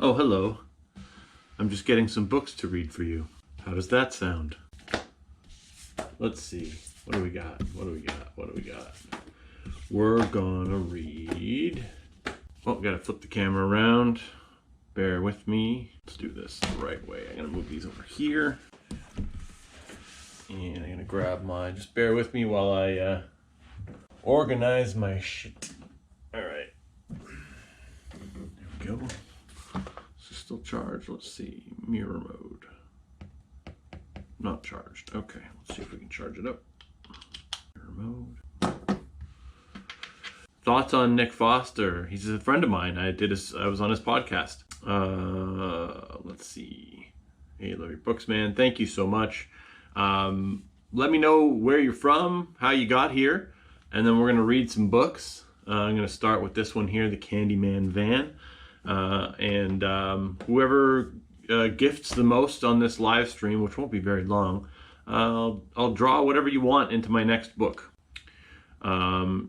Oh, hello. I'm just getting some books to read for you. How does that sound? Let's see. What do we got? What do we got? What do we got? We're gonna read... Oh, gotta flip the camera around. Bear with me. Let's do this the right way. I'm gonna move these over here. And I'm gonna grab my... Just bear with me while I organize my shit. Alright. There we go. Is this still charged? Let's see. Mirror mode. Not charged. Okay, let's see if we can charge it up. Mirror mode. Thoughts on Nick Foster? He's a friend of mine. I was on his podcast. Let's see. Hey, love your books, man. Thank you so much. Let me know where you're from, how you got here, and then we're gonna read some books. I'm gonna start with this one here, the Candyman van, and whoever gifts the most on this live stream, which won't be very long, I'll draw whatever you want into my next book.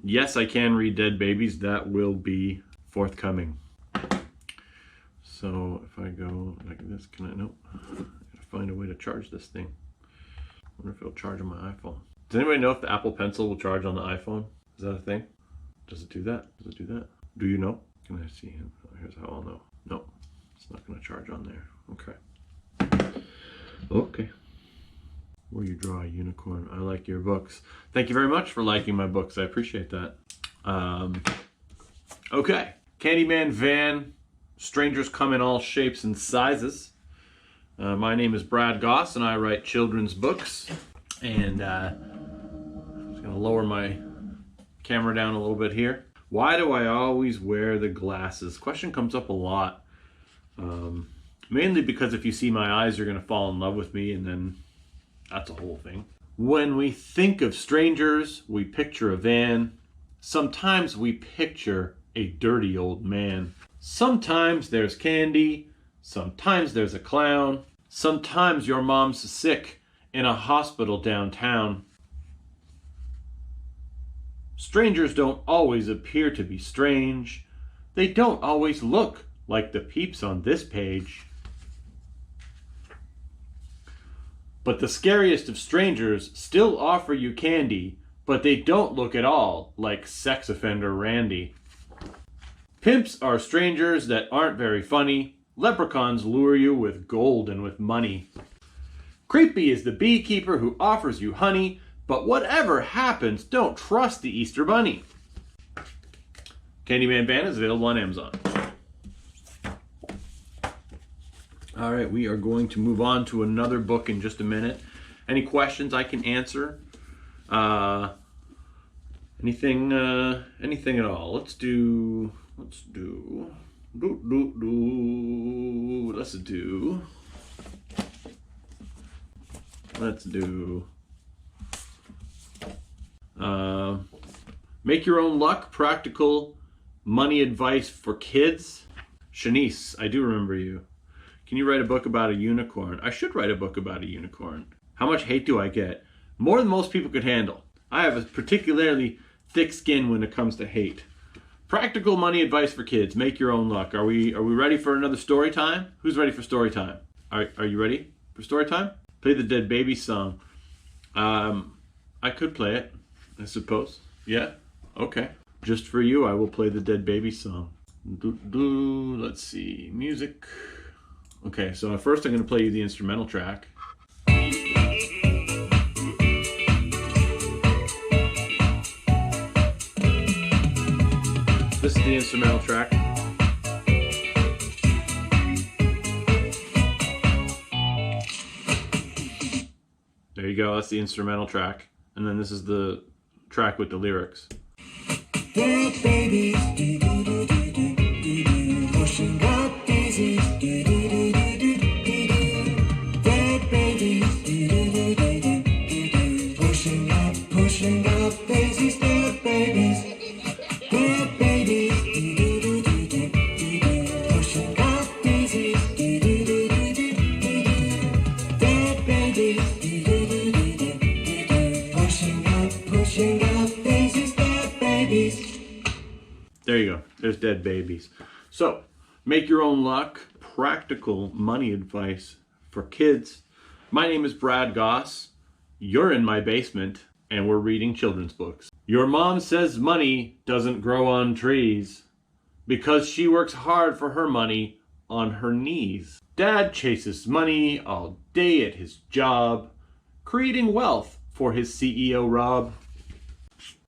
Yes, I can read Dead Babies. That will be forthcoming. So if I go like this, can I? Nope. I gotta find a way to charge this thing. I wonder if it'll charge on my iPhone. Does anybody know if the Apple Pencil will charge on the iPhone? Is that a thing? Does it do that? Does it do that? Do you know? Can I see him? Here's how I'll know. No, it's not gonna charge on there. Okay. Okay. Where you draw a unicorn. I like your books. Thank you very much for liking my books. I appreciate that. Okay. Candyman van. Strangers come in all shapes and sizes. My name is Brad Gosse, and I write children's books. And I'm just going to lower my camera down a little bit here. Why do I always wear the glasses? Question comes up a lot. Mainly because if you see my eyes, you're going to fall in love with me, and then that's a whole thing. When we think of strangers, we picture a van. Sometimes we picture a dirty old man. Sometimes there's candy. Sometimes there's a clown. Sometimes your mom's sick in a hospital downtown. Strangers don't always appear to be strange. They don't always look like the peeps on this page. But the scariest of strangers still offer you candy, but they don't look at all like sex offender Randy. Pimps are strangers that aren't very funny. Leprechauns lure you with gold and with money. Creepy is the beekeeper who offers you honey, but whatever happens, don't trust the Easter Bunny. Candyman van is available on Amazon. All right, we are going to move on to another book in just a minute. Any questions I can answer? Anything at all? Let's do. Make your own luck, practical money advice for kids. Shanice, I do remember you. Can you write a book about a unicorn? I should write a book about a unicorn. How much hate do I get? More than most people could handle. I have a particularly thick skin when it comes to hate. Practical money advice for kids. Make your own luck. Are we ready for another story time? Who's ready for story time? Are you ready for story time? Play the Dead Baby song. I could play it, I suppose. Yeah? Okay. Just for you, I will play the Dead Baby song. Let's see. Music. Okay, so first I'm going to play you the instrumental track. This is the instrumental track. There you go, that's the instrumental track. And then this is the track with the lyrics. Dead babies, pushing up daisies, dead babies, pushing up daisies, dead babies, dead babies, pushing up daisies, dead babies, pushing up daisies, dead babies. There you go. There's Dead Babies. So, Make your own luck. Practical money advice for kids. My name is Brad Gosse. You're in my basement, and we're reading children's books. Your mom says money doesn't grow on trees because she works hard for her money on her knees. Dad chases money all day at his job, creating wealth for his CEO Rob.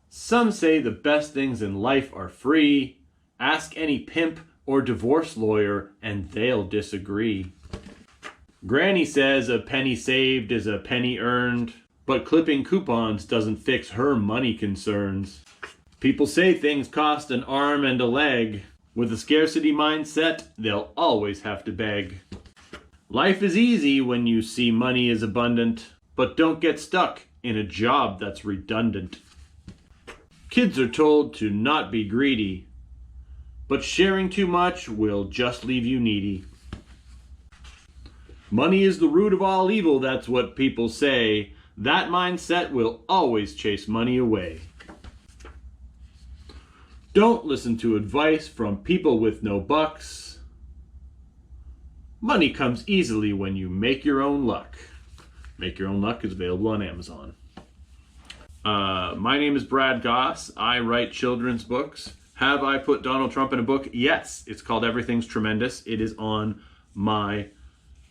Some say the best things in life are free. Ask any pimp or divorce lawyer and they'll disagree. Granny says a penny saved is a penny earned, but clipping coupons doesn't fix her money concerns. People say things cost an arm and a leg. With a scarcity mindset, they'll always have to beg. Life is easy when you see money is abundant, but don't get stuck in a job that's redundant. Kids are told to not be greedy, but sharing too much will just leave you needy. Money is the root of all evil, that's what people say. That mindset will always chase money away. Don't listen to advice from people with no bucks. Money comes easily when you make your own luck. Make Your Own Luck is available on Amazon. My name is Brad Gosse. I write children's books. Have I put Donald Trump in a book? Yes. It's called Everything's Tremendous. It is on my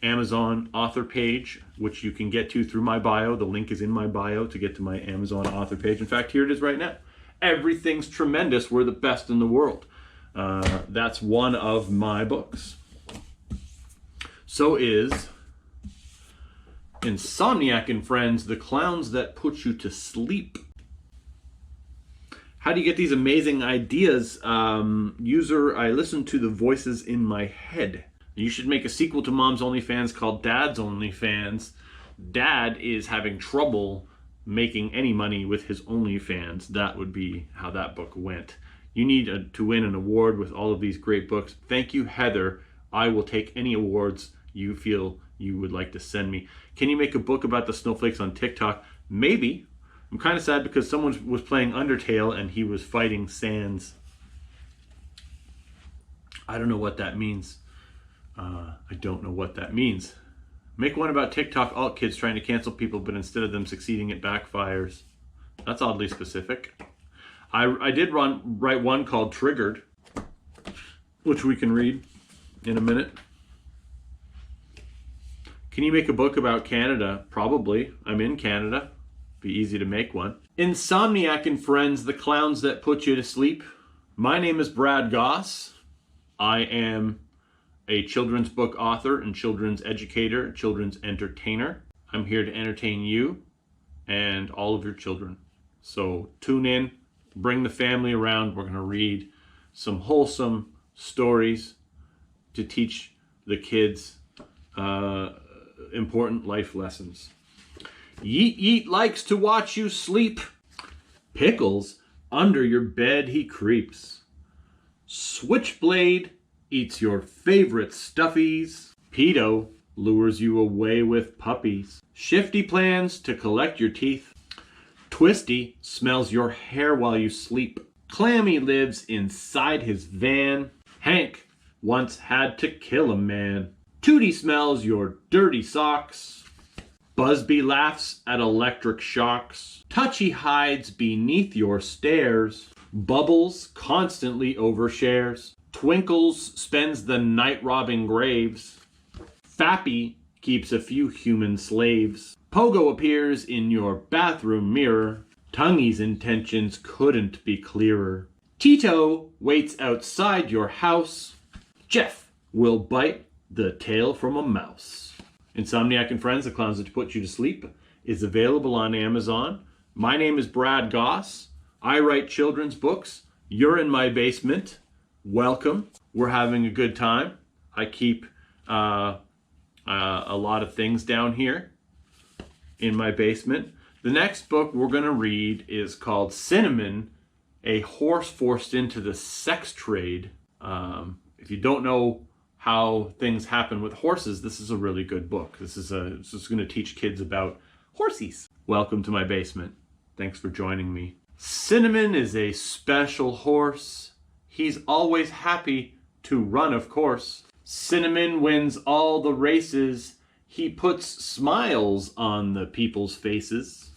Amazon author page, which you can get to through my bio. The link is in my bio to get to my Amazon author page. In fact, here it is right now. Everything's Tremendous. We're the best in the world. That's one of my books. So is Insomniac and Friends, The Clowns That Put You to Sleep. How do you get these amazing ideas? I listen to the voices in my head. You should make a sequel to Mom's OnlyFans called Dad's OnlyFans. Dad is having trouble making any money with his OnlyFans. That would be how that book went. You need to win an award with all of these great books. Thank you, Heather. I will take any awards you feel you would like to send me. Can you make a book about the snowflakes on TikTok? Maybe. I'm kind of sad because someone was playing Undertale and he was fighting Sans. I don't know what that means. Make one about TikTok alt kids trying to cancel people, but instead of them succeeding, it backfires. That's oddly specific. I did write one called Triggered, which we can read in a minute. Can you make a book about Canada? Probably. I'm in Canada. Be easy to make one. Insomniac and Friends, The Clowns That Put You to Sleep. My name is Brad Gosse. I am a children's book author and children's educator, children's entertainer. I'm here to entertain you and all of your children. So tune in, bring the family around. We're going to read some wholesome stories to teach the kids important life lessons. Yeet Yeet likes to watch you sleep. Pickles, under your bed he creeps. Switchblade eats your favorite stuffies. Pedo lures you away with puppies. Shifty plans to collect your teeth. Twisty smells your hair while you sleep. Clammy lives inside his van. Hank once had to kill a man. Tootie smells your dirty socks. Busby laughs at electric shocks. Touchy hides beneath your stairs. Bubbles constantly overshares. Twinkles spends the night robbing graves. Fappy keeps a few human slaves. Pogo appears in your bathroom mirror. Tonguey's intentions couldn't be clearer. Tito waits outside your house. Jeff will bite the tail from a mouse. Insomniac and Friends, The Clowns That Put You to Sleep is available on Amazon. My name is Brad Gosse. I write children's books. You're in my basement. Welcome. We're having a good time. I keep a lot of things down here in my basement. The next book we're going to read is called Cinnamon, A Horse Forced into the Sex Trade. If you don't know how things happen with horses, this is a really good book. This is going to teach kids about horsies. Welcome to my basement. Thanks for joining me. Cinnamon is a special horse. He's always happy to run, of course. Cinnamon wins all the races. He puts smiles on the people's faces.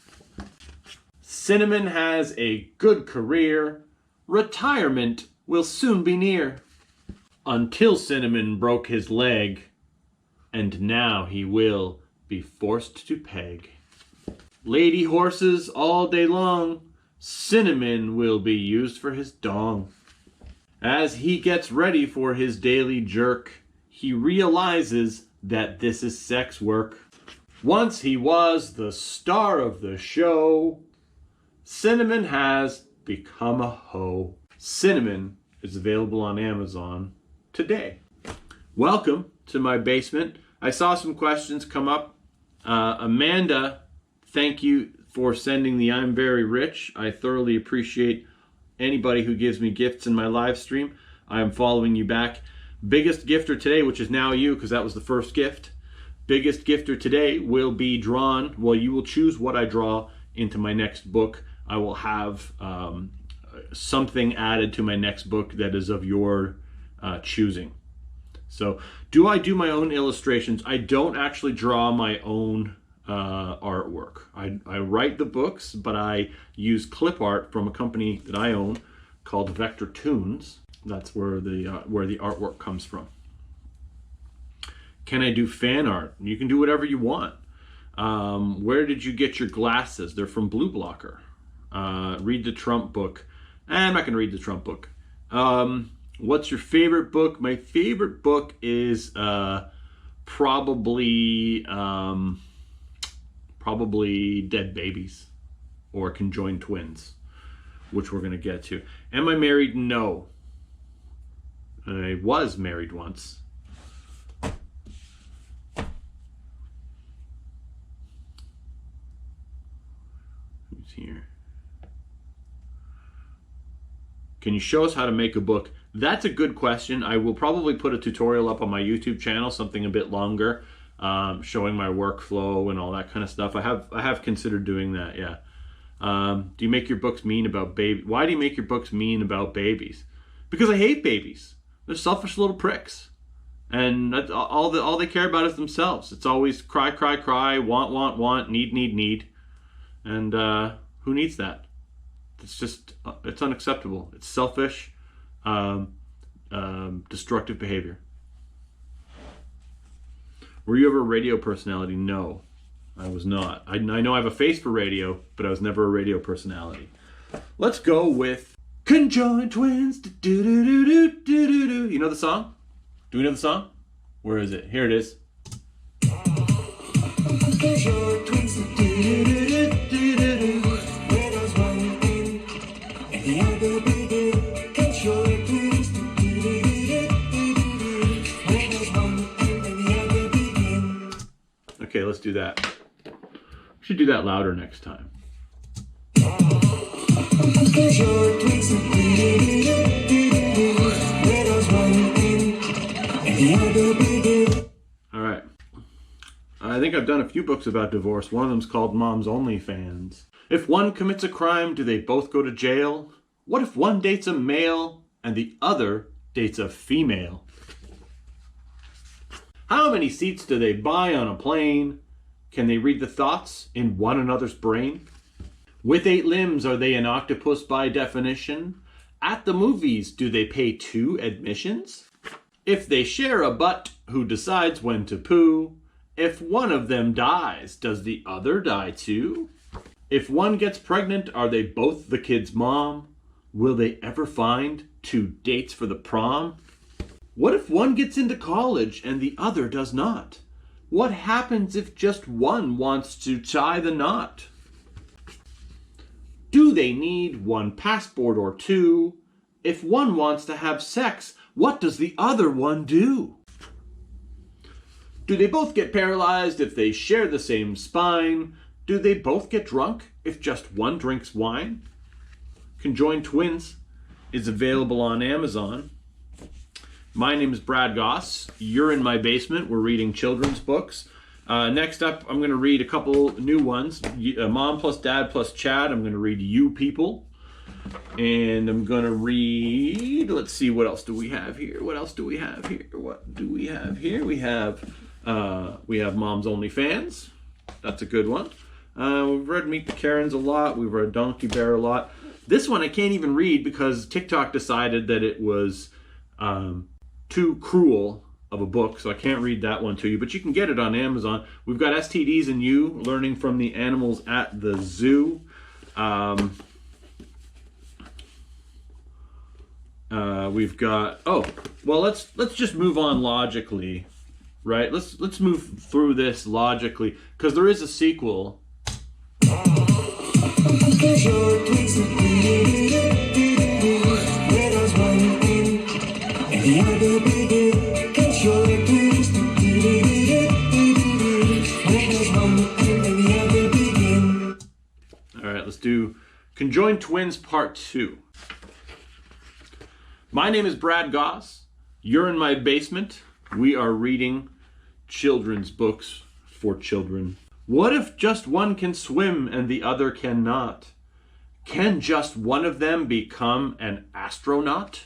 Cinnamon has a good career. Retirement will soon be near. Until Cinnamon broke his leg, and now he will be forced to peg. Lady horses all day long, Cinnamon will be used for his dong. As he gets ready for his daily jerk, he realizes that this is sex work. Once he was the star of the show, Cinnamon has become a hoe. Cinnamon is available on Amazon today. Welcome to my basement. I saw some questions come up. Amanda, thank you for sending the I'm Very Rich. I thoroughly appreciate anybody who gives me gifts in my live stream. I am following you back. Biggest gifter today, which is now you because that was the first gift. Biggest gifter today will be drawn. Well, you will choose what I draw into my next book. I will have something added to my next book that is of your choosing. So, do I do my own illustrations? I don't actually draw my own artwork. I write the books, but I use clip art from a company that I own called Vector Tunes. That's where the artwork comes from. Can I do fan art? You can do whatever you want. Where did you get your glasses? They're from Blue Blocker. Read the Trump book. I'm not going to read the Trump book. What's your favorite book? My favorite book is probably Dead Babies or Conjoined Twins, which we're going to get to. Am I married? No. I was married once. Who's here? Can you show us how to make a book? That's a good question. I will probably put a tutorial up on my YouTube channel, something a bit longer, showing my workflow and all that kind of stuff. I have considered doing that, yeah. Do you make your books mean about babies? Why do you make your books mean about babies? Because I hate babies. They're selfish little pricks. And that's all they care about is themselves. It's always cry, cry, cry, want, need, need, need. And who needs that? It's just, it's unacceptable. It's selfish, destructive behavior. Were you ever a radio personality? No, I was not. I know I have a face for radio, but I was never a radio personality. Let's go with Conjoined Twins. Do-do-do-do-do-do-do. You know the song? Do we know the song? Where is it? Here it is. Conjoined Twins. Do-do-do-do-do-do. Where does one begin and the other begin? Conjoined Twins. Do-do-do-do-do-do. Where does one begin and the other begin? Okay, let's do that. We should do that louder next time. All right. I think I've done a few books about divorce. One of them's called Mom's Only Fans. If one commits a crime, do they both go to jail? What if one dates a male and the other dates a female? How many seats do they buy on a plane? Can they read the thoughts in one another's brain? With 8 limbs, are they an octopus by definition? At the movies, do they pay 2 admissions? If they share a butt, who decides when to poo? If one of them dies, does the other die too? If one gets pregnant, are they both the kid's mom? Will they ever find 2 dates for the prom? What if one gets into college and the other does not? What happens if just one wants to tie the knot? Do they need 1 passport or 2? If one wants to have sex, what does the other one do? Do they both get paralyzed if they share the same spine? Do they both get drunk if just one drinks wine? Conjoined Twins is available on Amazon. My name is Brad Gosse. You're in my basement. We're reading children's books. Next up, I'm going to read a couple new ones. Mom plus Dad plus Chad. I'm going to read You People. And I'm going to read, let's see, what else do we have here? We have Mom's Only Fans. That's a good one. We've read Meet the Karens a lot. We've read Donkey Bear a lot. This one I can't even read because TikTok decided that it was too cruel of a book, so I can't read that one to you, but you can get it on Amazon. We've got STDs and You, Learning from the Animals at the Zoo. We've got, let's just move on logically, right? Let's move through this logically, because there is a sequel. All right, let's do Conjoined Twins Part 2. My name is Brad Gosse. You're in my basement. We are reading children's books for children. What if just one can swim and the other cannot? Can just one of them become an astronaut?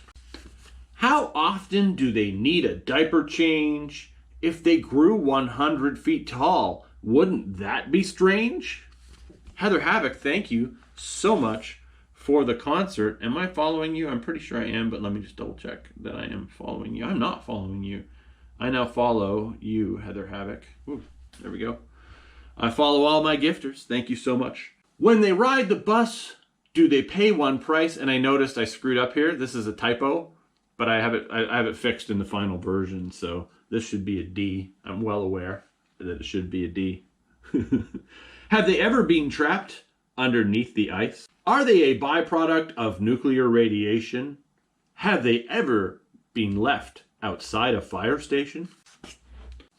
How often do they need a diaper change? If they grew 100 feet tall, wouldn't that be strange? Heather Havoc, thank you so much for the concert. Am I following you? I'm pretty sure I am, but let me just double check that I am following you. I'm not following you. I now follow you, Heather Havoc. Ooh, there we go. I follow all my gifters. Thank you so much. When they ride the bus, do they pay one price? And I noticed I screwed up here. This is a typo, but I have it fixed in the final version, so this should be a D. I'm well aware that it should be a D. Have they ever been trapped underneath the ice? Are they a byproduct of nuclear radiation? Have they ever been left outside a fire station?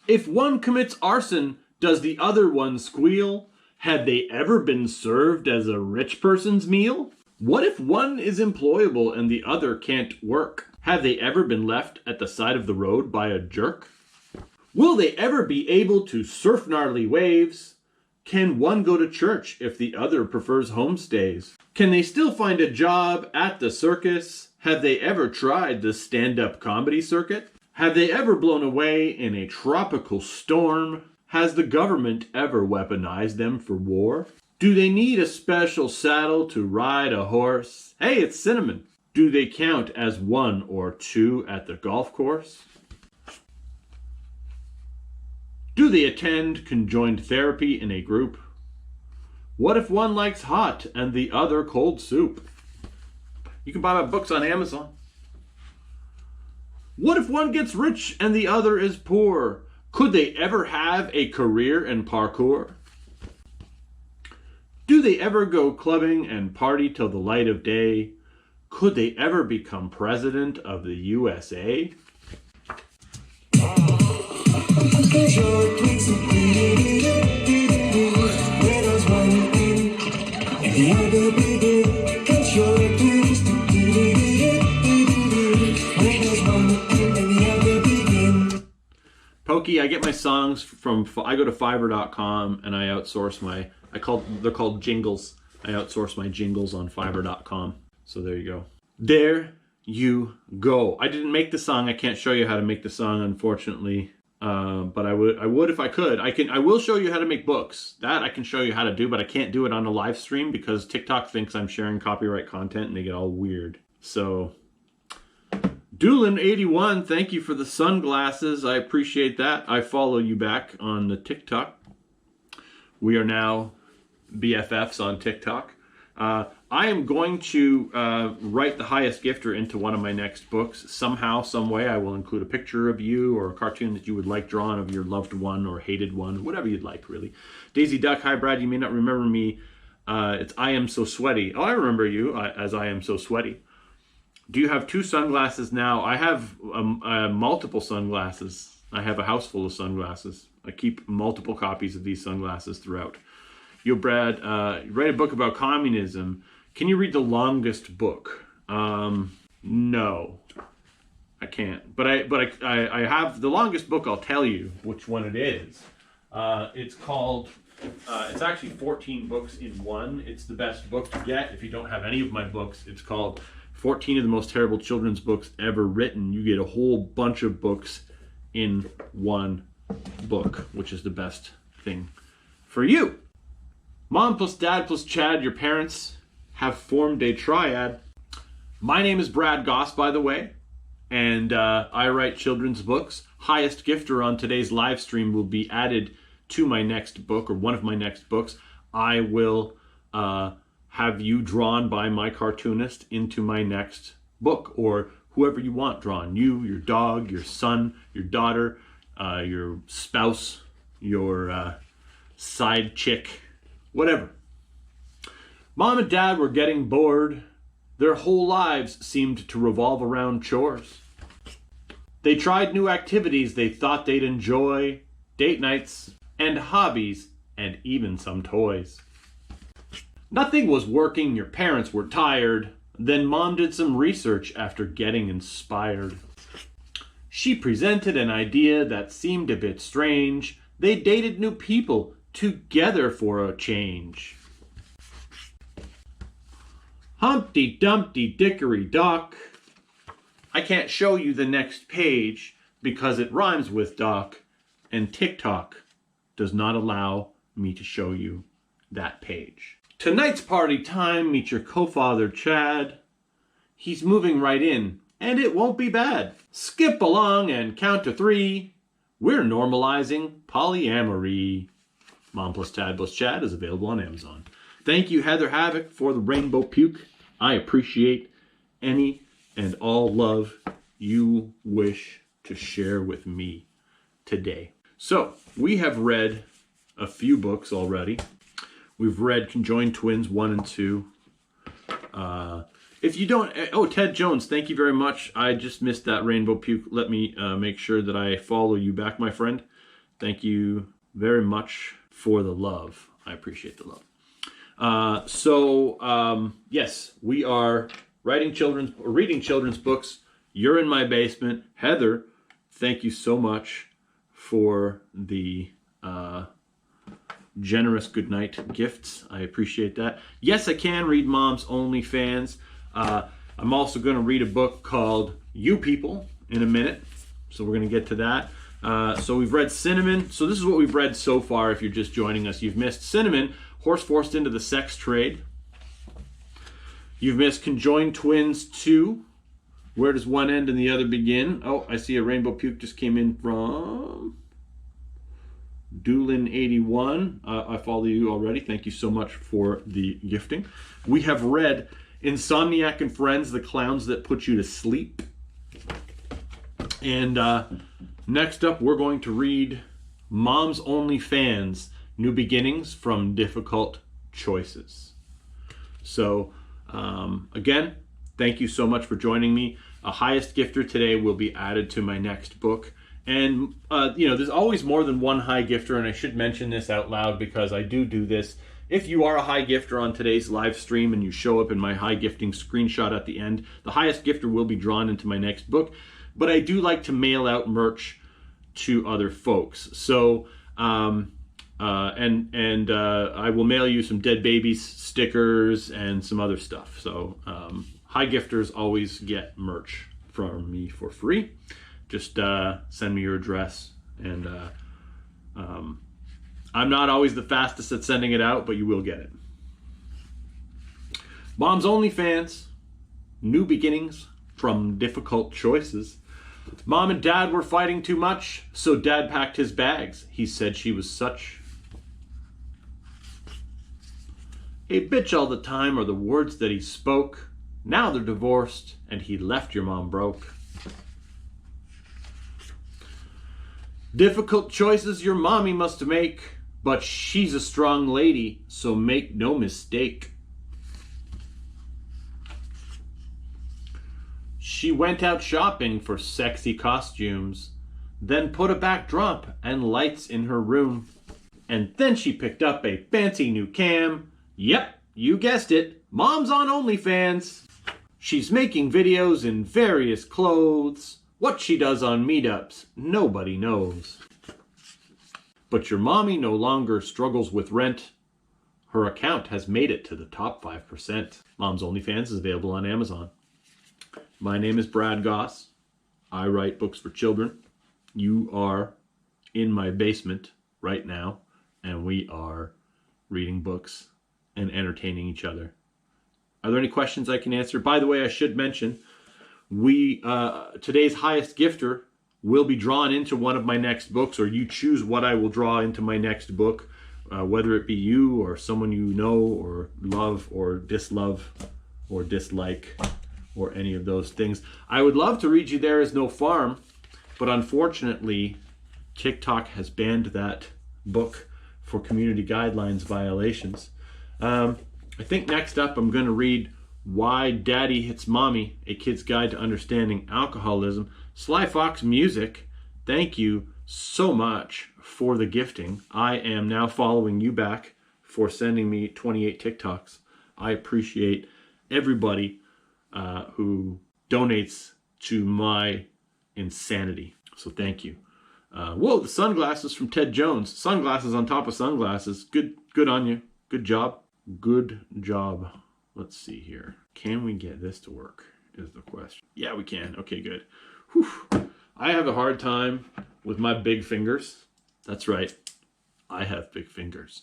If one commits arson, does the other one squeal? Had they ever been served as a rich person's meal? What if one is employable and the other can't work? Have they ever been left at the side of the road by a jerk? Will they ever be able to surf gnarly waves? Can one go to church if the other prefers homestays? Can they still find a job at the circus? Have they ever tried the stand-up comedy circuit? Have they ever blown away in a tropical storm? Has the government ever weaponized them for war? Do they need a special saddle to ride a horse? Hey, it's Cinnamon. Do they count as one or two at the golf course? Do they attend conjoined therapy in a group? What if one likes hot and the other cold soup? You can buy my books on Amazon. What if one gets rich and the other is poor? Could they ever have a career in parkour? Do they ever go clubbing and party till the light of day? Could they ever become president of the USA? Pokey, I get my songs from, I go to Fiverr.com and I outsource they're called jingles. I outsource my jingles on Fiverr.com. So there you go. There you go. I didn't make the song. I can't show you how to make the song, unfortunately. But I would if I could. I will show you how to make books. That I can show you how to do, but I can't do it on a live stream because TikTok thinks I'm sharing copyright content and they get all weird. So, Doolin81, thank you for the sunglasses. I appreciate that. I follow you back on the TikTok. We are now BFFs on TikTok. I am going to write The Highest Gifter into one of my next books. Somehow, some way, I will include a picture of you or a cartoon that you would like drawn of your loved one or hated one, whatever you'd like, really. Daisy Duck, hi Brad, you may not remember me. It's I Am So Sweaty. Oh, I remember you as I Am So Sweaty. Do you have two sunglasses now? I have multiple sunglasses. I have a house full of sunglasses. I keep multiple copies of these sunglasses throughout. Yo, Brad, write a book about communism. Can you read the longest book? No, I can't. But I have the longest book. I'll tell you which one it is. It's called It's actually 14 books in one. It's the best book to get if you don't have any of my books. It's called 14 of the Most Terrible Children's Books Ever Written. You get a whole bunch of books in one book, which is the best thing for you. Mom plus Dad plus Chad, your parents, have formed a triad. My name is Brad Gosse, by the way, and I write children's books. Highest gifter on today's live stream will be added to my next book, or one of my next books. I will have you drawn by my cartoonist into my next book, or whoever you want drawn. You, your dog, your son, your daughter, your spouse, your side chick, whatever. Mom and Dad were getting bored. Their whole lives seemed to revolve around chores. They tried new activities they thought they'd enjoy, date nights, and hobbies, and even some toys. Nothing was working, your parents were tired. Then Mom did some research after getting inspired. She presented an idea that seemed a bit strange. They dated new people together for a change. Humpty Dumpty Dickory Dock. I can't show you the next page because it rhymes with dock, and TikTok does not allow me to show you that page. Tonight's party time, meet your co-father Chad. He's moving right in, and it won't be bad. Skip along and count to 3. We're normalizing polyamory. Mom plus Dad plus Chad is available on Amazon. Thank you, Heather Havoc, for the rainbow puke. I appreciate any and all love you wish to share with me today. So, we have read a few books already. We've read Conjoined Twins 1 and 2. If you don't... Oh, Ted Jones, thank you very much. I just missed that rainbow puke. Let me make sure that I follow you back, my friend. Thank you very much for the love. I appreciate the love. Yes, we are reading children's books. You're in my basement. Heather, thank you so much for the generous goodnight gifts. I appreciate that. Yes, I can read Mom's OnlyFans. I'm also going to read a book called You People in a minute. So we're going to get to that. So we've read Cinnamon. So this is what we've read so far. If you're just joining us, you've missed Cinnamon, Horse Forced into the Sex Trade. You've missed Conjoined Twins 2. Where does one end and the other begin? Oh, I see a rainbow puke just came in from Doolin81. I follow you already. Thank you so much for the gifting. We have read Insomniac and Friends, The Clowns That Put You to Sleep. And next up, we're going to read Mom's OnlyFans, New Beginnings from Difficult Choices. So, again, thank you so much for joining me. A highest gifter today will be added to my next book. And, there's always more than one high gifter, and I should mention this out loud because I do this. If you are a high gifter on today's live stream and you show up in my high gifting screenshot at the end, the highest gifter will be drawn into my next book. But I do like to mail out merch to other folks. So, I will mail you some Dead Babies stickers and some other stuff. So, high gifters always get merch from me for free. Just send me your address, and I'm not always the fastest at sending it out, but you will get it. Mom's OnlyFans, New Beginnings from Difficult Choices. Mom and Dad were fighting too much, so Dad packed his bags. He said she was such a bitch all the time, are the words that he spoke. Now they're divorced, and he left your mom broke. Difficult choices your mommy must make, but she's a strong lady, so make no mistake. She went out shopping for sexy costumes, then put a backdrop and lights in her room. And then she picked up a fancy new cam. Yep, you guessed it, Mom's on OnlyFans. She's making videos in various clothes. What she does on meetups, nobody knows. But your mommy no longer struggles with rent. Her account has made it to the top 5%. Mom's OnlyFans is available on Amazon. My name is Brad Gosse. I write books for children. You are in my basement right now, and we are reading books and entertaining each other. Are there any questions I can answer? By the way, I should mention, today's highest gifter will be drawn into one of my next books, or you choose what I will draw into my next book, whether it be you or someone you know or love or dislove or dislike or any of those things. I would love to read you There Is No Farm, but unfortunately, TikTok has banned that book for community guidelines violations. I think next up I'm going to read Why Daddy Hits Mommy, A Kid's Guide to Understanding Alcoholism. Sly Fox Music, thank you so much for the gifting. I am now following you back for sending me 28 TikToks. I appreciate everybody who donates to my insanity. So thank you. Whoa, the sunglasses from Ted Jones. Sunglasses on top of sunglasses. Good on you. Good job. Good job. Let's see here. Can we get this to work is the question. Yeah, we can. Okay, good. Whew. I have a hard time with my big fingers. That's right. I have big fingers.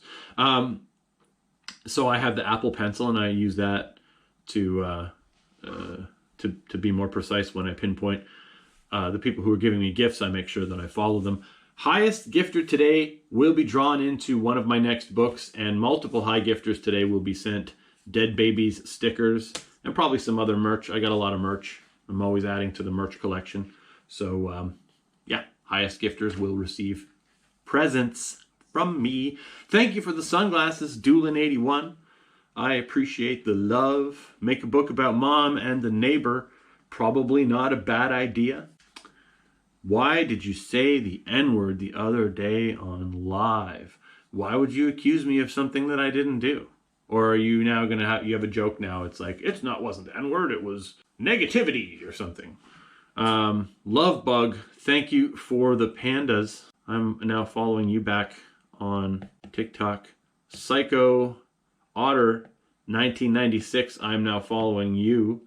So I have the Apple Pencil, and I use that to be more precise when I pinpoint the people who are giving me gifts. I make sure that I follow them. Highest gifter today will be drawn into one of my next books, and multiple high gifters today will be sent Dead Babies stickers and probably some other merch. I got a lot of merch. I'm always adding to the merch collection. So yeah, highest gifters will receive presents from me. Thank you for the sunglasses, Doolin81. I appreciate the love. Make a book about mom and the neighbor. Probably not a bad idea. Why did you say the N-word the other day on live? Why would you accuse me of something that I didn't do? Or are you now going to you have a joke now? It's like, wasn't the N-word, it was negativity or something. Love Bug, thank you for the pandas. I'm now following you back on TikTok. Psycho Otter 1996, I'm now following you.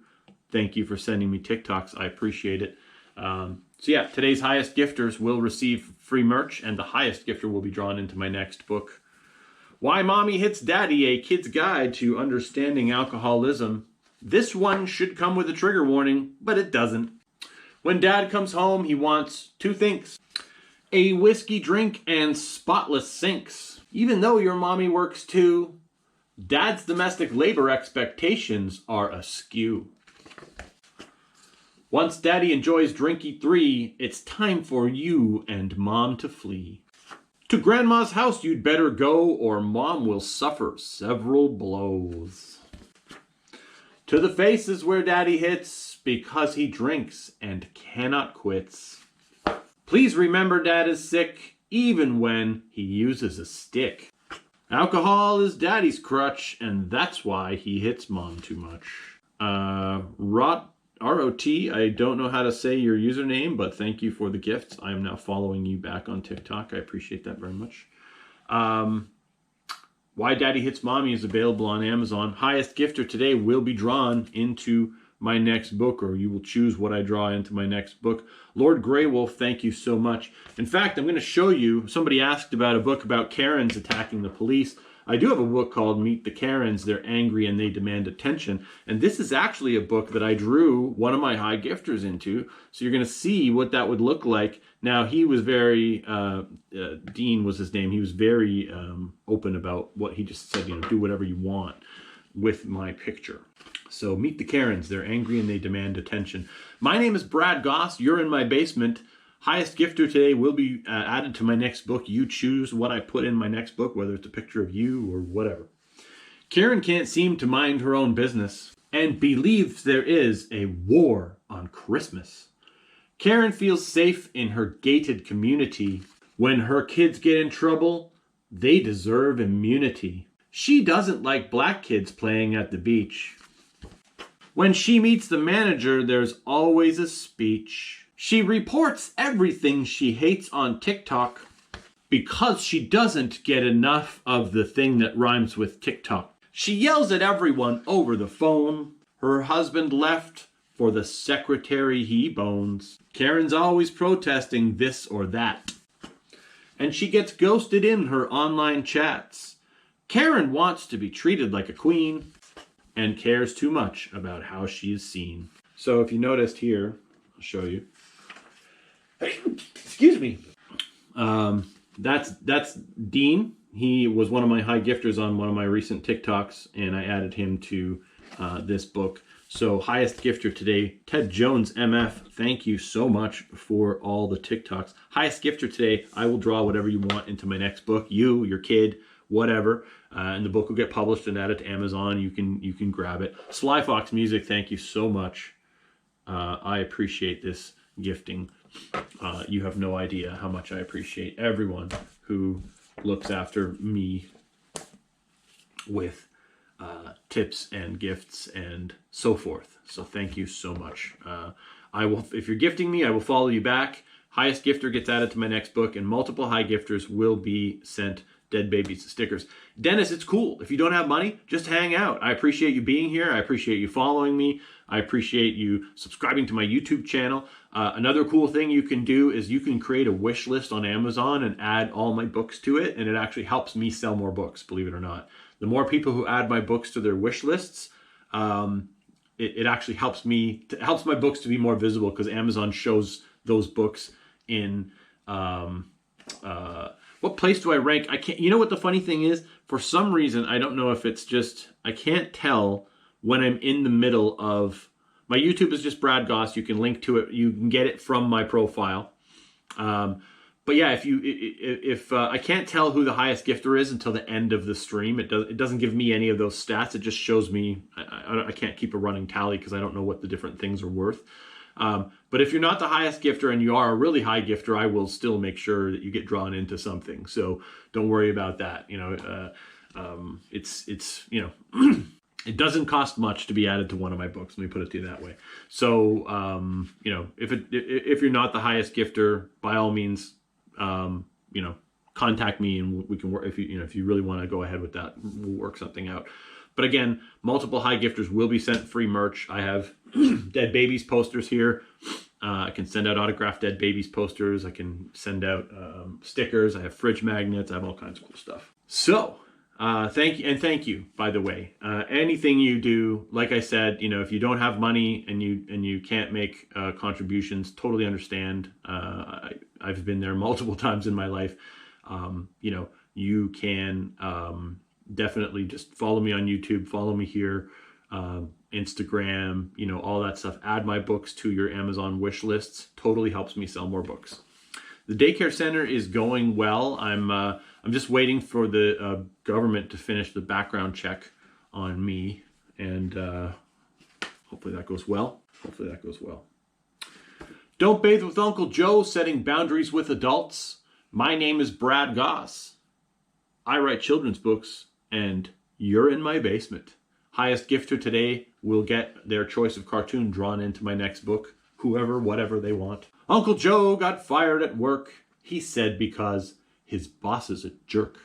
Thank you for sending me TikToks. I appreciate it. So yeah, today's highest gifters will receive free merch, and the highest gifter will be drawn into my next book. Why Mommy Hits Daddy, A Kid's Guide to Understanding Alcoholism. This one should come with a trigger warning, but it doesn't. When Dad comes home, he wants two things: a whiskey drink and spotless sinks. Even though your mommy works too, Dad's domestic labor expectations are askew. Once Daddy enjoys drinky 3, it's time for you and Mom to flee. To Grandma's house you'd better go, or Mom will suffer several blows. To the faces where Daddy hits, because he drinks and cannot quits. Please remember Dad is sick, even when he uses a stick. Alcohol is Daddy's crutch, and that's why he hits Mom too much. R-O-T, I don't know how to say your username, but thank you for the gifts. I am now following you back on TikTok. I appreciate that very much. Why Daddy Hits Mommy is available on Amazon. Highest gifter today will be drawn into my next book, or you will choose what I draw into my next book. Lord Greywolf, thank you so much. In fact, I'm going to show you, somebody asked about a book about Karens attacking the police. I do have a book called Meet the Karens. They're angry and they demand attention. And this is actually a book that I drew one of my high gifters into. So you're going to see what that would look like. Now, he was very, Dean was his name. He was very open about what he just said, do whatever you want with my picture. So Meet the Karens. They're angry and they demand attention. My name is Brad Gosse. You're in my basement. Highest gifter today will be added to my next book. You choose what I put in my next book, whether it's a picture of you or whatever. Karen can't seem to mind her own business and believes there is a war on Christmas. Karen feels safe in her gated community. When her kids get in trouble, they deserve immunity. She doesn't like black kids playing at the beach. When she meets the manager, there's always a speech. She reports everything she hates on TikTok because she doesn't get enough of the thing that rhymes with TikTok. She yells at everyone over the phone. Her husband left for the secretary he bones. Karen's always protesting this or that. And she gets ghosted in her online chats. Karen wants to be treated like a queen and cares too much about how she is seen. So if you noticed here, I'll show you. Excuse me. That's Dean. He was one of my high gifters on one of my recent TikToks, and I added him to this book. So highest gifter today, Ted Jones MF. Thank you so much for all the TikToks. Highest gifter today, I will draw whatever you want into my next book. You, your kid, whatever. And the book will get published and added to Amazon. You can grab it. Sly Fox Music, thank you so much. I appreciate this gifting. You have no idea how much I appreciate everyone who looks after me with tips and gifts and so forth. So thank you so much. I will, if you're gifting me, I will follow you back. Highest gifter gets added to my next book, and multiple high gifters will be sent dead babies stickers. Dennis, it's cool. If you don't have money, just hang out. I appreciate you being here. I appreciate you following me. I appreciate you subscribing to my YouTube channel. Another cool thing you can do is you can create a wish list on Amazon and add all my books to it, and it actually helps me sell more books, believe it or not. The more people who add my books to their wish lists, it actually helps me, helps my books to be more visible, because Amazon shows those books in what place do I rank? I can't. You know what the funny thing is? For some reason, I don't know if it's just, I can't tell when I'm in the middle of, my YouTube is just Brad Gosse. You can link to it. You can get it from my profile. But yeah, if I can't tell who the highest gifter is until the end of the stream. It doesn't give me any of those stats. It just shows me, I can't keep a running tally because I don't know what the different things are worth. But if you're not the highest gifter and you are a really high gifter, I will still make sure that you get drawn into something. So don't worry about that. You know, it's you know, it doesn't cost much to be added to one of my books. Let me put it to you that way. So you know, if you're not the highest gifter, by all means, you know, contact me and we can work. If you really want to go ahead with that, we'll work something out. But again, multiple high gifters will be sent free merch. I have Dead Babies posters here. I can send out autographed Dead Babies posters. I can send out stickers. I have fridge magnets. I have all kinds of cool stuff. So thank you, by the way. Anything you do, like I said, you know, if you don't have money and you can't make contributions, totally understand. I've been there multiple times in my life. You know, you can definitely just follow me on YouTube, follow me here, Instagram, you know, all that stuff. Add my books to your Amazon wish lists. Totally helps me sell more books. The daycare center is going well. I'm just waiting for the government to finish the background check on me, and hopefully that goes well. Hopefully that goes well. Don't bathe with Uncle Joe, setting boundaries with adults. My name is Brad Gosse. I write children's books, and you're in my basement. Highest gifter today will get their choice of cartoon drawn into my next book. Whoever, whatever they want. Uncle Joe got fired at work, he said, because his boss is a jerk.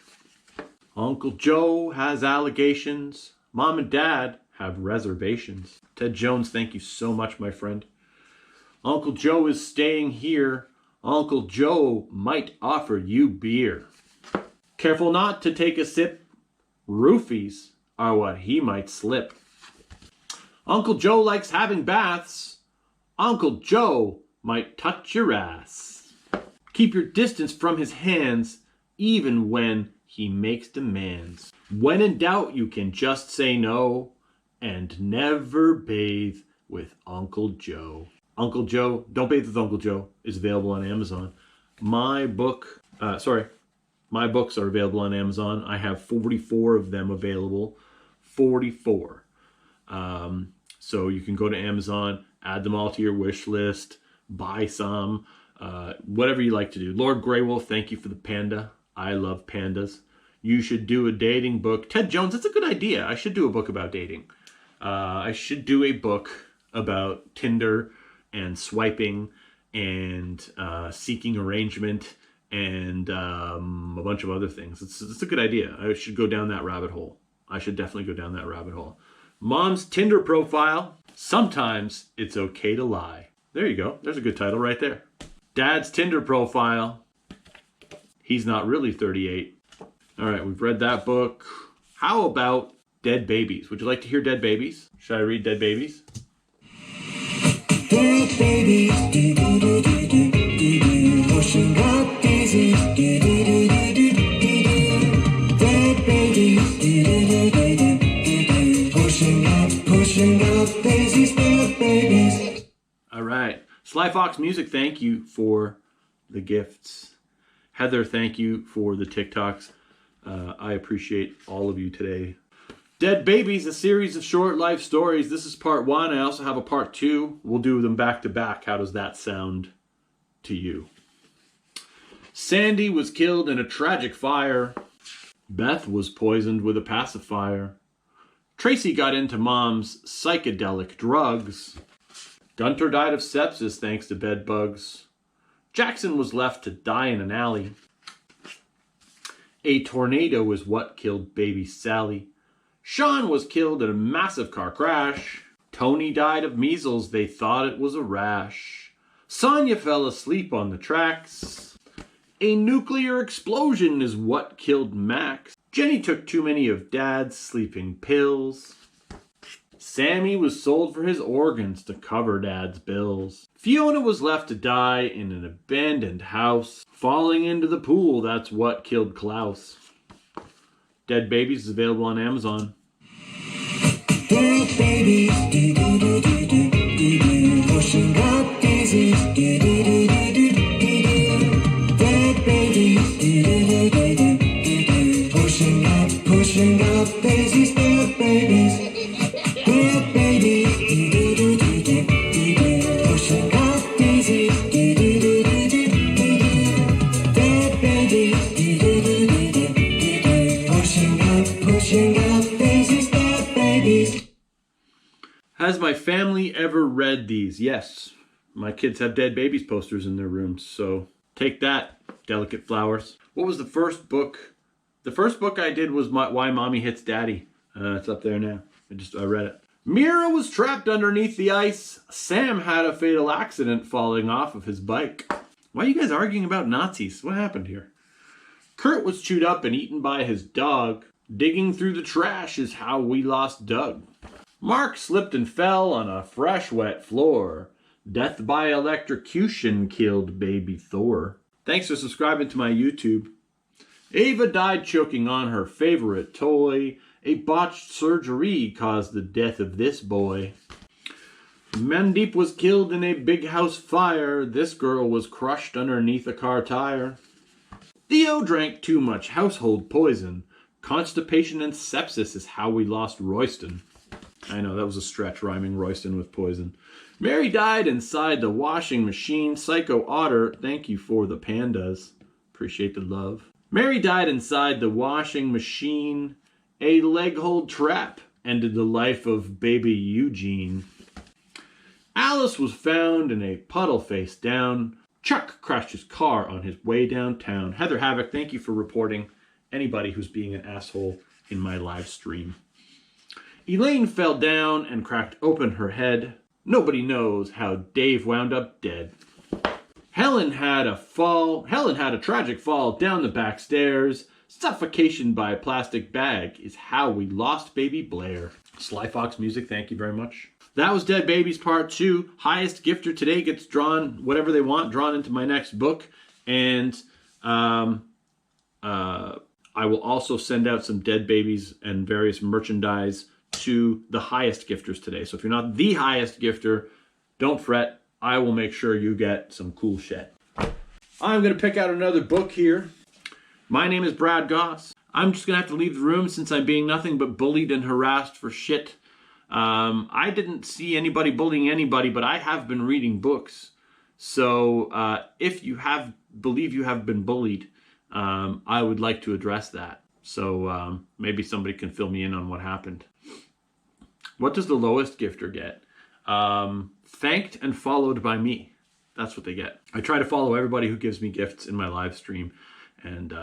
Uncle Joe has allegations. Mom and Dad have reservations. Ted Jones, thank you so much, my friend. Uncle Joe is staying here. Uncle Joe might offer you beer. Careful not to take a sip. Roofies are what he might slip. Uncle Joe likes having baths. Uncle Joe might touch your ass. Keep your distance from his hands, even when he makes demands. When in doubt, you can just say no, and never bathe with Uncle Joe. Uncle Joe, Don't Bathe with Uncle Joe is available on Amazon. My books are available on Amazon. I have 44 of them available. 44. So you can go to Amazon, add them all to your wish list, buy some, whatever you like to do. Lord Greywolf, thank you for the panda. I love pandas. You should do a dating book. Ted Jones, that's a good idea. I should do a book about dating. I should do a book about Tinder and swiping and seeking arrangement and a bunch of other things. It's a good idea. I should go down that rabbit hole. I should definitely go down that rabbit hole. Mom's Tinder profile. Sometimes it's okay to lie. There you go. There's a good title right there. Dad's Tinder profile. He's not really 38. All right, we've read that book. How about Dead Babies? Would you like to hear Dead Babies? Should I read Dead Babies? Dead babies, pushing up daisies, dead babies, pushing up daisies, dead babies. All right. Sly Fox Music, thank you for the gifts. Heather, thank you for the TikToks. I appreciate all of you today. Dead Babies, a series of short life stories. This is part 1. I also have a part 2. We'll do them back to back. How does that sound to you? Sandy was killed in a tragic fire. Beth was poisoned with a pacifier. Tracy got into Mom's psychedelic drugs. Gunter died of sepsis thanks to bed bugs. Jackson was left to die in an alley. A tornado is what killed baby Sally. Sean was killed in a massive car crash. Tony died of measles, they thought it was a rash. Sonia fell asleep on the tracks. A nuclear explosion is what killed Max. Jenny took too many of Dad's sleeping pills. Sammy was sold for his organs to cover Dad's bills. Fiona was left to die in an abandoned house. Falling into the pool, that's what killed Klaus. Dead Babies is available on Amazon. Dead babies, pushing up daisies, dead babies, pushing up daisies, dead babies, dead babies, pushing up daisies, dead babies, pushing up daisies, dead babies. Has my family ever read these? Yes. My kids have Dead Babies posters in their rooms, so take that, Delicate Flowers. What was the first book? The first book I did was Why Mommy Hits Daddy. It's up there now. I read it. Mira was trapped underneath the ice. Sam had a fatal accident falling off of his bike. Why are you guys arguing about Nazis? What happened here? Kurt was chewed up and eaten by his dog. Digging through the trash is how we lost Doug. Mark slipped and fell on a fresh, wet floor. Death by electrocution killed baby Thor. Thanks for subscribing to my YouTube. Ava died choking on her favorite toy. A botched surgery caused the death of this boy. Mandeep was killed in a big house fire. This girl was crushed underneath a car tire. Theo drank too much household poison. Constipation and sepsis is how we lost Royston. I know, that was a stretch, rhyming Royston with poison. Mary died inside the washing machine. Psycho Otter, thank you for the pandas. Appreciate the love. Mary died inside the washing machine. A leg hold trap ended the life of baby Eugene. Alice was found in a puddle face down. Chuck crashed his car on his way downtown. Heather Havoc, thank you for reporting anybody who's being an asshole in my live stream. Elaine fell down and cracked open her head. Nobody knows how Dave wound up dead. Helen had a tragic fall down the back stairs. Suffocation by a plastic bag is how we lost baby Blair. Sly Fox Music, thank you very much. That was Dead Babies Part 2. Highest gifter today gets drawn, whatever they want, drawn into my next book. And I will also send out some Dead Babies and various merchandise to the highest gifters today. So if you're not the highest gifter, don't fret. I will make sure you get some cool shit. I'm going to pick out another book here. My name is Brad Gosse. I'm just going to have to leave the room since I'm being nothing but bullied and harassed for shit. I didn't see anybody bullying anybody, but I have been reading books. So if you believe you have been bullied, I would like to address that. So maybe somebody can fill me in on what happened. What does the lowest gifter get? Thanked and followed by me. That's what they get. I try to follow everybody who gives me gifts in my live stream, and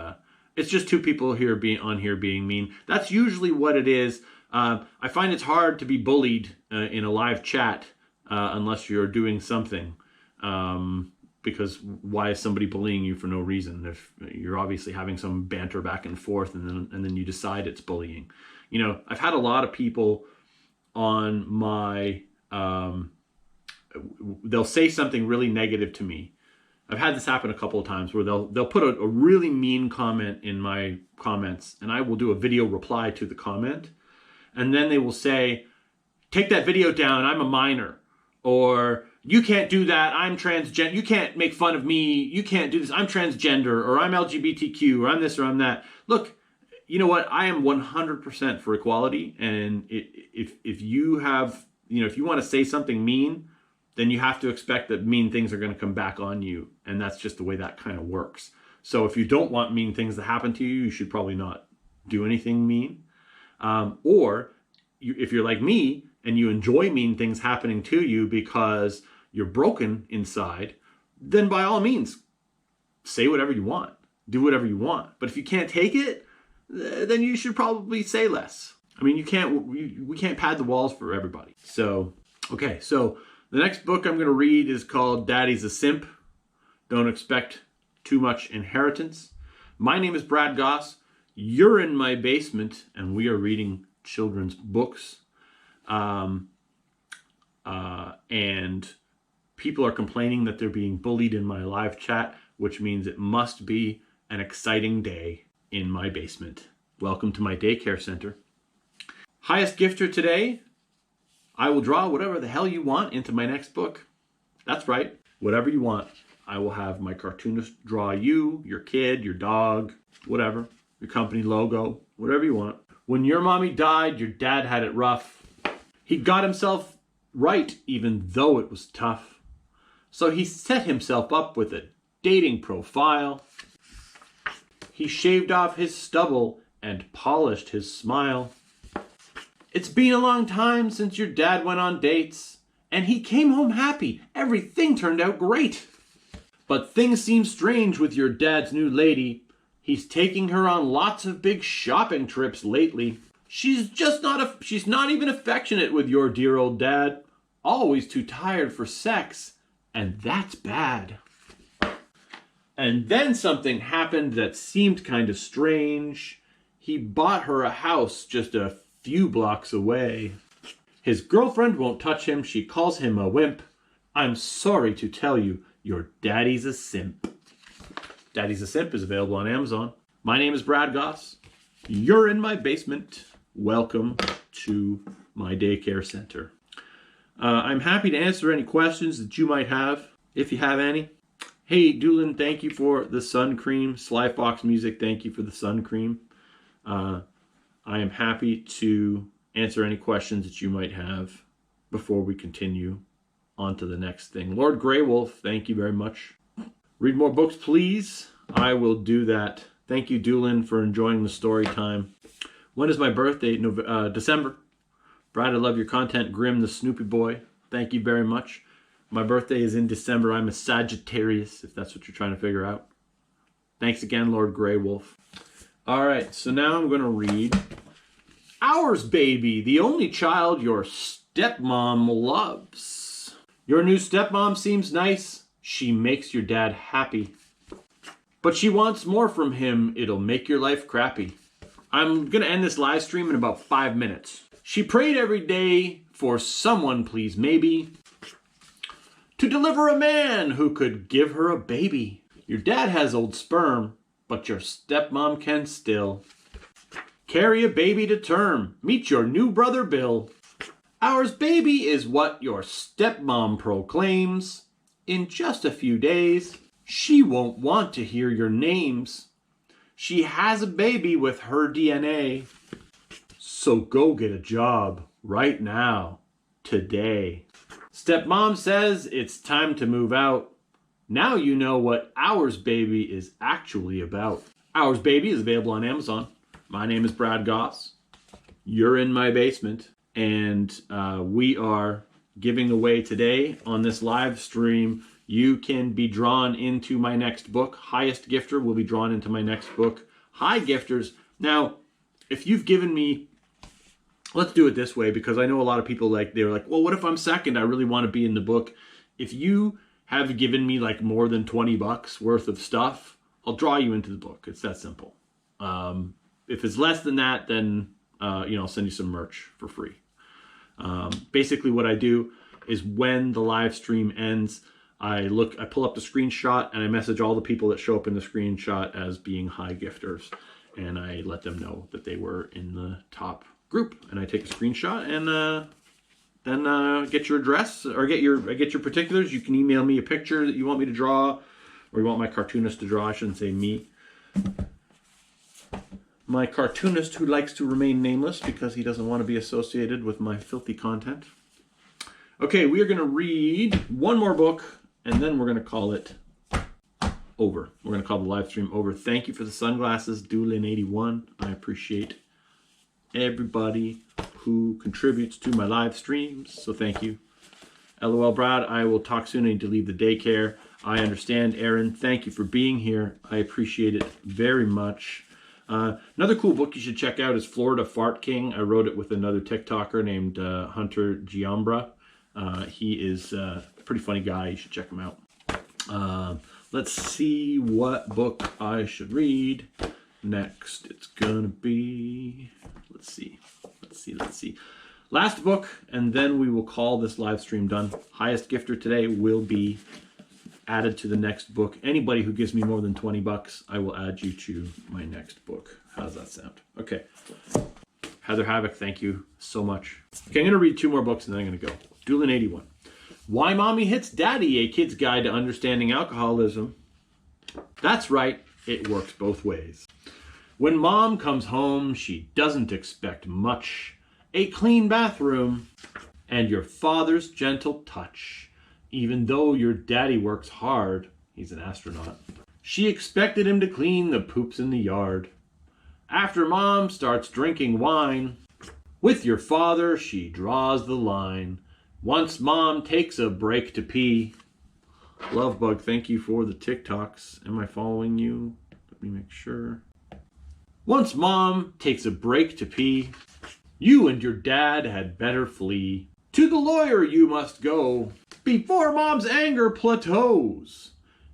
it's just two people here being mean. That's usually what it is. I find it's hard to be bullied in a live chat unless you're doing something. Because why is somebody bullying you for no reason? If you're obviously having some banter back and forth, and then you decide it's bullying. You know, I've had a lot of people on my, they'll say something really negative to me. I've had this happen a couple of times where they'll put a really mean comment in my comments, and I will do a video reply to the comment, and then they will say, take that video down, I'm a minor, or you can't do that, I'm transgender, you can't make fun of me, you can't do this, I'm transgender, or I'm LGBTQ, or I'm this, or I'm that. Look, you know what, I am 100% for equality, and if you have, you know, if you want to say something mean, then you have to expect that mean things are going to come back on you, and that's just the way that kind of works. So if you don't want mean things to happen to you, you should probably not do anything mean. If you're like me, and you enjoy mean things happening to you because you're broken inside, then by all means, say whatever you want. Do whatever you want. But if you can't take it, then you should probably say less. I mean, we can't pad the walls for everybody. So, okay, so the next book I'm going to read is called Daddy's a Simp. Don't expect too much inheritance. My name is Brad Gosse. You're in my basement, and we are reading children's books. And people are complaining that they're being bullied in my live chat, which means it must be an exciting day in my basement. Welcome to my daycare center. Highest gifter today, I will draw whatever the hell you want into my next book. That's right, whatever you want. I will have my cartoonist draw you, your kid, your dog, whatever, your company logo, whatever you want. When your mommy died, your dad had it rough. He got himself right, even though it was tough. So he set himself up with a dating profile. He shaved off his stubble and polished his smile. It's been a long time since your dad went on dates, and he came home happy. Everything turned out great. But things seem strange with your dad's new lady. He's taking her on lots of big shopping trips lately. She's not even affectionate with your dear old dad. Always too tired for sex, and that's bad. And then something happened that seemed kind of strange. He bought her a house just a few blocks away. His girlfriend won't touch him. She calls him a wimp. I'm sorry to tell you, your daddy's a simp. Daddy's a Simp is available on Amazon. My name is Brad Gosse. You're in my basement. Welcome to my daycare center. I'm happy to answer any questions that you might have, if you have any. Hey, Doolin, thank you for the sun cream. Sly Fox Music, thank you for the sun cream. I am happy to answer any questions that you might have before we continue on to the next thing. Lord Grey Wolf, thank you very much. Read more books, please. I will do that. Thank you, Doolin, for enjoying the story time. When is my birthday? December. Brad, I love your content. Grim, the Snoopy boy. Thank you very much. My birthday is in December. I'm a Sagittarius, if that's what you're trying to figure out. Thanks again, Lord Grey Wolf. All right, so now I'm going to read Ours Baby, the only child your stepmom loves. Your new stepmom seems nice. She makes your dad happy. But she wants more from him. It'll make your life crappy. I'm going to end this live stream in about 5 minutes. She prayed every day for someone, please, maybe, to deliver a man who could give her a baby. Your dad has old sperm, but your stepmom can still carry a baby to term. Meet your new brother, Bill. Ours Baby is what your stepmom proclaims. In just a few days, she won't want to hear your names. She has a baby with her DNA. So go get a job right now, today. Stepmom says it's time to move out. Now you know what Ours Baby is actually about. Ours Baby is available on Amazon. My name is Brad Gosse. You're in my basement. And we are giving away today on this live stream you can be drawn into my next book. Highest gifter will be drawn into my next book. High gifters. Now, if you've given me, let's do it this way, because I know a lot of people they're like, well, what if I'm second? I really want to be in the book. If you have given me like more than $20 worth of stuff, I'll draw you into the book. It's that simple. If it's less than that, then I'll send you some merch for free. Basically what I do is when the live stream ends, I pull up the screenshot and I message all the people that show up in the screenshot as being high gifters, and I let them know that they were in the top group, and I take a screenshot and then get your address or get your particulars. You can email me a picture that you want me to draw, or you want my cartoonist to draw. I shouldn't say me. My cartoonist, who likes to remain nameless because he doesn't want to be associated with my filthy content. Okay, we are going to read one more book, and then we're going to call it over. We're going to call the live stream over. Thank you for the sunglasses, Doolin81. I appreciate everybody who contributes to my live streams, so thank you. LOL Brad, I will talk soon. I need to leave the daycare. I understand, Aaron. Thank you for being here. I appreciate it very much. Another cool book you should check out is Florida Fart King. I wrote it with another TikToker named Hunter Giambra. He is a pretty funny guy. You should check him out. Let's see what book I should read next. It's gonna be, let's see. Last book, and then we will call this live stream done. Highest gifter today will be added to the next book. Anybody who gives me more than $20, I will add you to my next book. How does that sound? Okay. Heather Havoc, thank you so much. Okay, I'm going to read two more books and then I'm going to go. Doolin81. Why Mommy Hits Daddy, a Kid's Guide to Understanding Alcoholism. That's right, it works both ways. When Mom comes home, she doesn't expect much. A clean bathroom and your father's gentle touch. Even though your daddy works hard, he's an astronaut. She expected him to clean the poops in the yard. After Mom starts drinking wine, with your father she draws the line. Once Mom takes a break to pee. Lovebug, thank you for the TikToks. Am I following you? Let me make sure. Once Mom takes a break to pee, you and your dad had better flee. To the lawyer you must go before Mom's anger plateaus.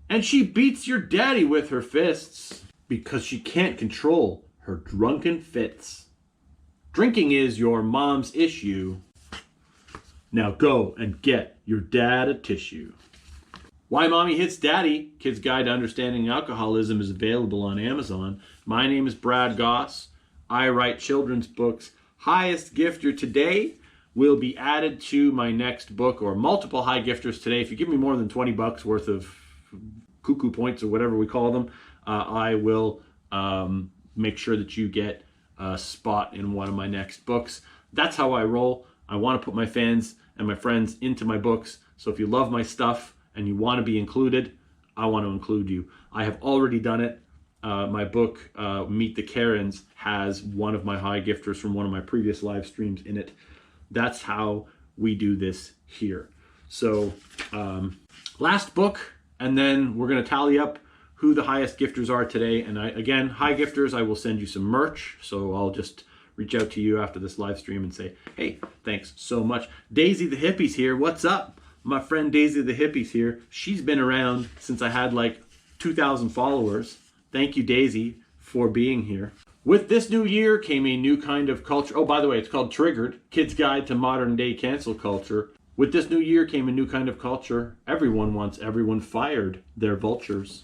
And she beats your daddy with her fists because she can't control her drunken fits. Drinking is your mom's issue. Now go and get your dad a tissue. Why Mommy Hits Daddy, Kid's Guide to Understanding Alcoholism, is available on Amazon. My name is Brad Gosse. I write children's books. Highest gifter today will be added to my next book, or multiple high gifters today. If you give me more than $20 worth of cuckoo points or whatever we call them, I will make sure that you get a spot in one of my next books. That's how I roll. I want to put my fans and my friends into my books. So if you love my stuff and you want to be included, I want to include you. I have already done it. My book, Meet the Karens, has one of my high gifters from one of my previous live streams in it. That's how we do this here. So last book, and then we're going to tally up who the highest gifters are today. And again, high gifters, I will send you some merch. So I'll just reach out to you after this live stream and say, hey, thanks so much. Daisy the Hippie's here. What's up? My friend Daisy the Hippie's here. She's been around since I had like 2,000 followers. Thank you, Daisy, for being here. With this new year came a new kind of culture. Oh, by the way, it's called Triggered, Kid's Guide to Modern Day Cancel Culture. With this new year came a new kind of culture. Everyone wants everyone fired. They're vultures.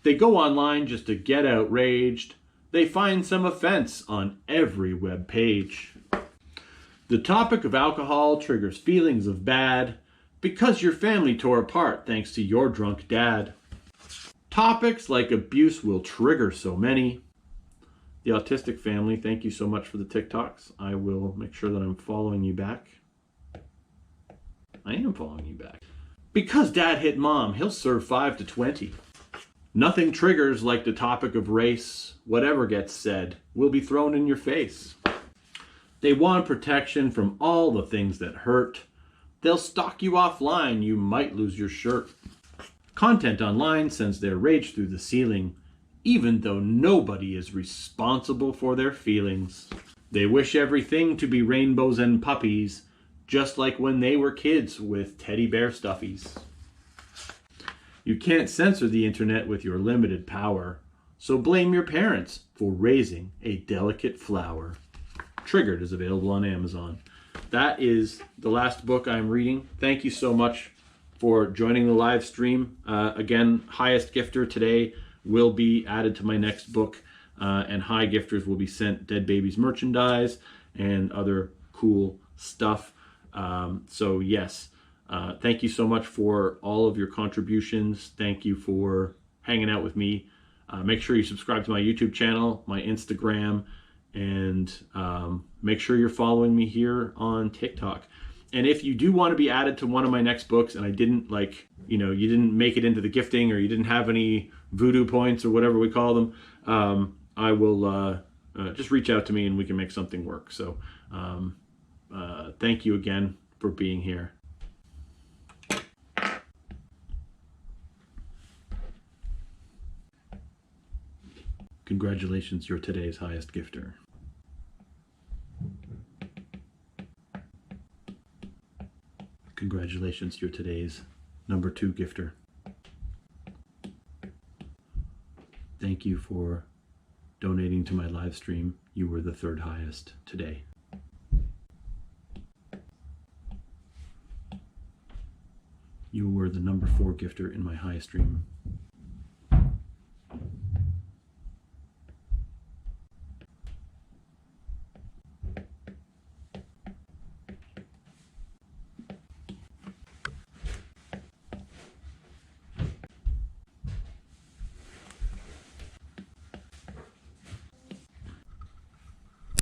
They go online just to get outraged. They find some offense on every web page. The topic of alcohol triggers feelings of bad because your family tore apart thanks to your drunk dad. Topics like abuse will trigger so many. The autistic family, thank you so much for the TikToks. I will make sure that I'm following you back. I am following you back. Because dad hit mom, he'll serve 5 to 20. Nothing triggers like the topic of race. Whatever gets said will be thrown in your face. They want protection from all the things that hurt. They'll stalk you offline, you might lose your shirt. Content online sends their rage through the ceiling, even though nobody is responsible for their feelings. They wish everything to be rainbows and puppies, just like when they were kids with teddy bear stuffies. You can't censor the internet with your limited power, so blame your parents for raising a delicate flower. Triggered is available on Amazon. That is the last book I'm reading. Thank you so much for joining the live stream. Again, highest gifter today will be added to my next book, and high gifters will be sent Dead Babies merchandise and other cool stuff. So yes, thank you so much for all of your contributions. Thank you for hanging out with me. Make sure you subscribe to my YouTube channel, my Instagram, and make sure you're following me here on TikTok. And if you do want to be added to one of my next books, and I didn't you didn't make it into the gifting, or you didn't have any voodoo points or whatever we call them, I will just reach out to me and we can make something work. So thank you again for being here. Congratulations, you're today's highest gifter. Congratulations, you're today's number 2 gifter. Thank you for donating to my live stream. You were the 3rd highest today. You were the number 4 gifter in my high stream.